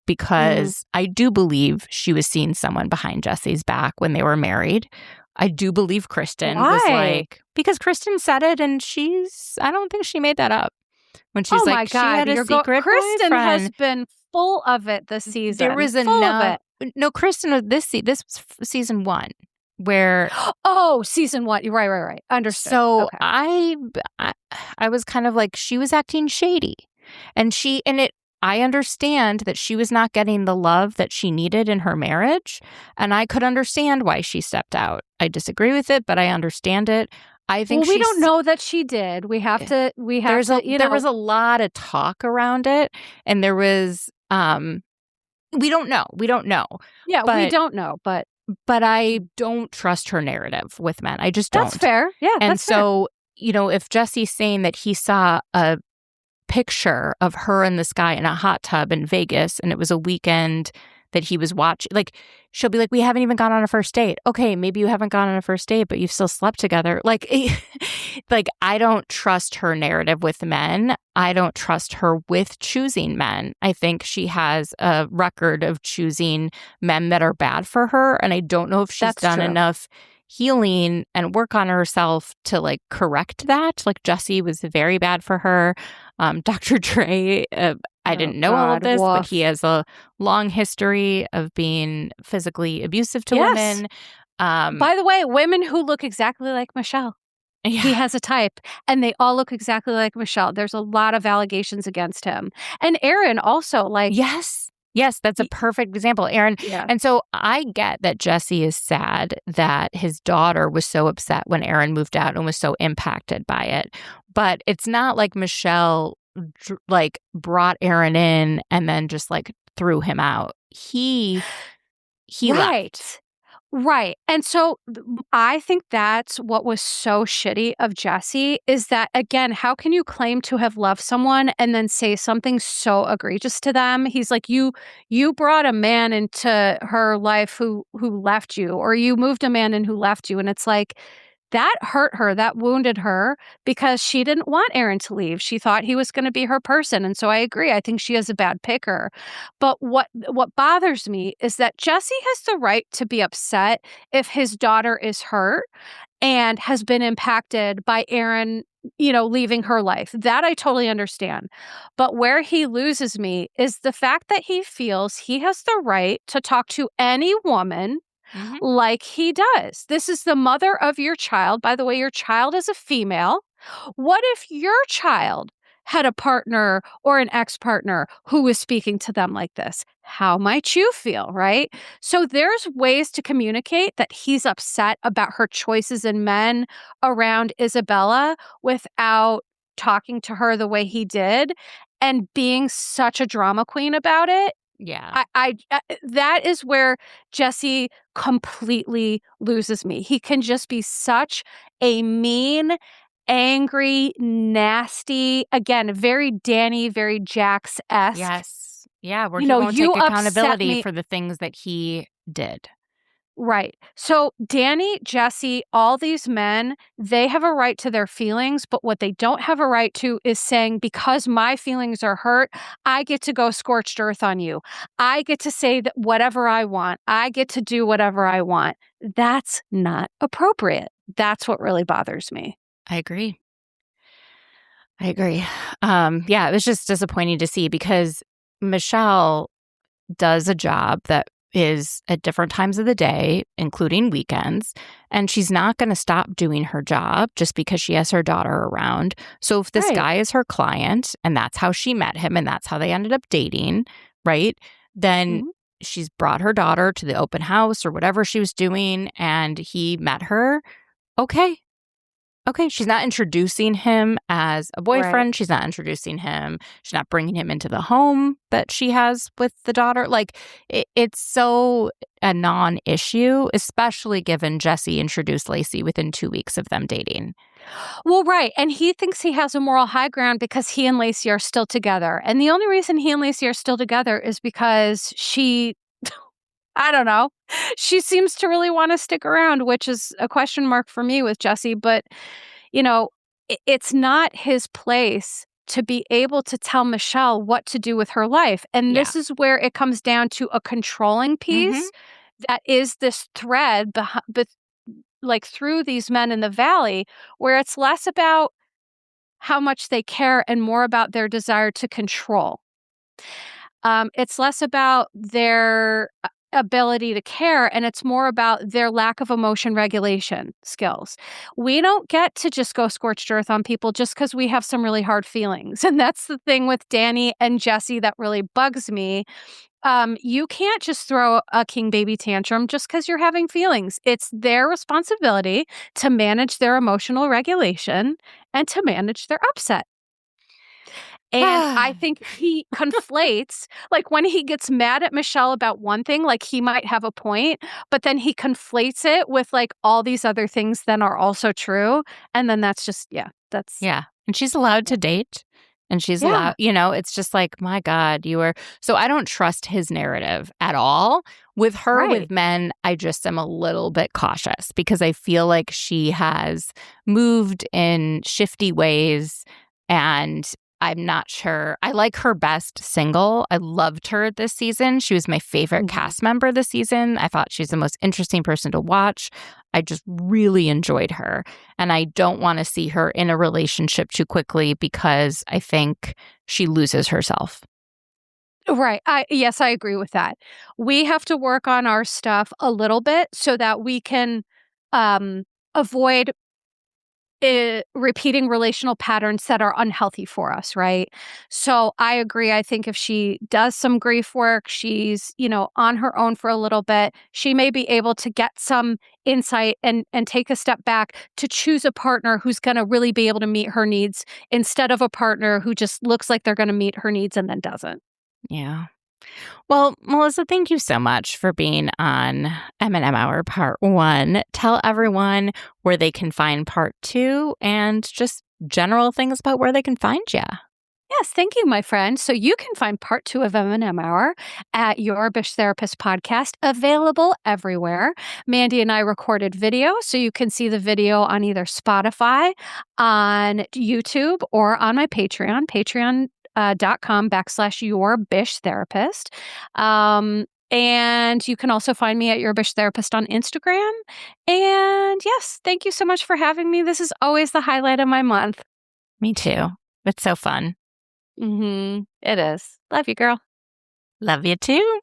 Speaker 1: because I do believe she was seeing someone behind Jesse's back when they were married. I do believe Kristen was like, because Kristen said it, and I don't think she made that up. When she's like, she had a secret
Speaker 2: Kristen
Speaker 1: boyfriend.
Speaker 2: has been full of it this season.
Speaker 1: There was no, Kristen was this was season 1. Where
Speaker 2: season 1, right, understood.
Speaker 1: So I was kind of like, she was acting shady, and I understand that she was not getting the love that she needed in her marriage, and I could understand why she stepped out. I disagree with it, but I understand it. I think
Speaker 2: we don't know that she did. There was
Speaker 1: a lot of talk around it, and there was we don't know.
Speaker 2: Yeah, we don't know, but
Speaker 1: I don't trust her narrative with men. I just don't.
Speaker 2: That's fair. Yeah.
Speaker 1: And so, if Jesse's saying that he saw a picture of her in the sky in a hot tub in Vegas, and it was a weekend that he was watching, like, she'll be like, we haven't even gone on a first date. Okay, maybe you haven't gone on a first date, but you've still slept together. Like, I don't trust her narrative with men. I don't trust her with choosing men. I think she has a record of choosing men that are bad for her, and I don't know if she's done enough healing and work on herself to like correct that. Like Jesse was very bad for her. Dr. Dre, I didn't know all of this, but he has a long history of being physically abusive to women.
Speaker 2: By the way, women who look exactly like Michelle.
Speaker 1: Yeah.
Speaker 2: He has a type, and they all look exactly like Michelle. There's a lot of allegations against him. And Aaron also, like...
Speaker 1: Yes, that's a perfect example, Aaron.
Speaker 2: Yeah.
Speaker 1: And so I get that Jesse is sad that his daughter was so upset when Aaron moved out and was so impacted by it. But it's not like Michelle like brought Aaron in and then just like threw him out. He left.
Speaker 2: Right. And so I think that's what was so shitty of Jesse is that, again, how can you claim to have loved someone and then say something so egregious to them? He's like, you brought a man into her life who left you, or you moved a man in who left you. And it's like, that hurt her, that wounded her because she didn't want Aaron to leave. She thought he was going to be her person. And so I agree. I think she is a bad picker. But what bothers me is that Jesse has the right to be upset if his daughter is hurt and has been impacted by Aaron, leaving her life. That I totally understand. But where he loses me is the fact that he feels he has the right to talk to any woman like he does. This is the mother of your child. By the way, your child is a female. What if your child had a partner or an ex-partner who was speaking to them like this? How might you feel, right? So there's ways to communicate that he's upset about her choices in men around Isabella without talking to her the way he did and being such a drama queen about it.
Speaker 1: Yeah.
Speaker 2: I that is where Jesse completely loses me. He can just be such a mean, angry, nasty, again, very Danny, very Jax-esque.
Speaker 1: Yes. Yeah, where he won't take accountability for the things that he did.
Speaker 2: Right. So Danny, Jesse, all these men, they have a right to their feelings, but what they don't have a right to is saying, because my feelings are hurt, I get to go scorched earth on you. I get to say that whatever I want. I get to do whatever I want. That's not appropriate. That's what really bothers me.
Speaker 1: I agree. Yeah, it was just disappointing to see because Michelle does a job that is at different times of the day, including weekends, and she's not going to stop doing her job just because she has her daughter around. So if this guy is her client and that's how she met him and that's how they ended up dating, right? Then she's brought her daughter to the open house or whatever she was doing and he met her. Okay, she's not introducing him as a boyfriend. Right. She's not introducing him. She's not bringing him into the home that she has with the daughter. Like, it's so a non-issue, especially given Jesse introduced Lacey within 2 weeks of them dating.
Speaker 2: Well, right. And he thinks he has a moral high ground because he and Lacey are still together. And the only reason he and Lacey are still together is because she... I don't know. She seems to really want to stick around, which is a question mark for me with Jesse. But, it's not his place to be able to tell Michelle what to do with her life. And this is where it comes down to a controlling piece that is this thread like through these men in the valley, where it's less about how much they care and more about their desire to control. It's less about their ability to care, and it's more about their lack of emotion regulation skills. We don't get to just go scorched earth on people just because we have some really hard feelings. And that's the thing with Danny and Jesse that really bugs me. You can't just throw a king baby tantrum just because you're having feelings. It's their responsibility to manage their emotional regulation and to manage their upset. And I think he conflates, like when he gets mad at Michelle about one thing, like he might have a point, but then he conflates it with like all these other things then are also true. And then that's just, that's.
Speaker 1: Yeah. And she's allowed to date and she's allowed, it's just like, my God, so I don't trust his narrative at all. With her, with men, I just am a little bit cautious because I feel like she has moved in shifty ways and I'm not sure. I like her best single. I loved her this season. She was my favorite cast member this season. I thought she's the most interesting person to watch. I just really enjoyed her. And I don't want to see her in a relationship too quickly because I think she loses herself.
Speaker 2: Right. Yes, I agree with that. We have to work on our stuff a little bit so that we can avoid repeating relational patterns that are unhealthy for us, right? So I agree. I think if she does some grief work, she's, on her own for a little bit, she may be able to get some insight and take a step back to choose a partner who's going to really be able to meet her needs instead of a partner who just looks like they're going to meet her needs and then doesn't.
Speaker 1: Yeah. Well, Melissa, thank you so much for being on M&M Hour Part 1. Tell everyone where they can find Part 2 and just general things about where they can find you.
Speaker 2: Yes, thank you, my friend. So you can find part 2 of M&M Hour at Your Bish Therapist podcast, available everywhere. Mandy and I recorded video, so you can see the video on either Spotify, on YouTube, or on my Patreon, patreon.com/ Your Bish Therapist. And you can also find me at Your Bish Therapist on Instagram. And yes, thank you so much for having me. This is always the highlight of my month.
Speaker 1: Me too. It's so fun.
Speaker 2: It is. Love you, girl.
Speaker 1: Love you too.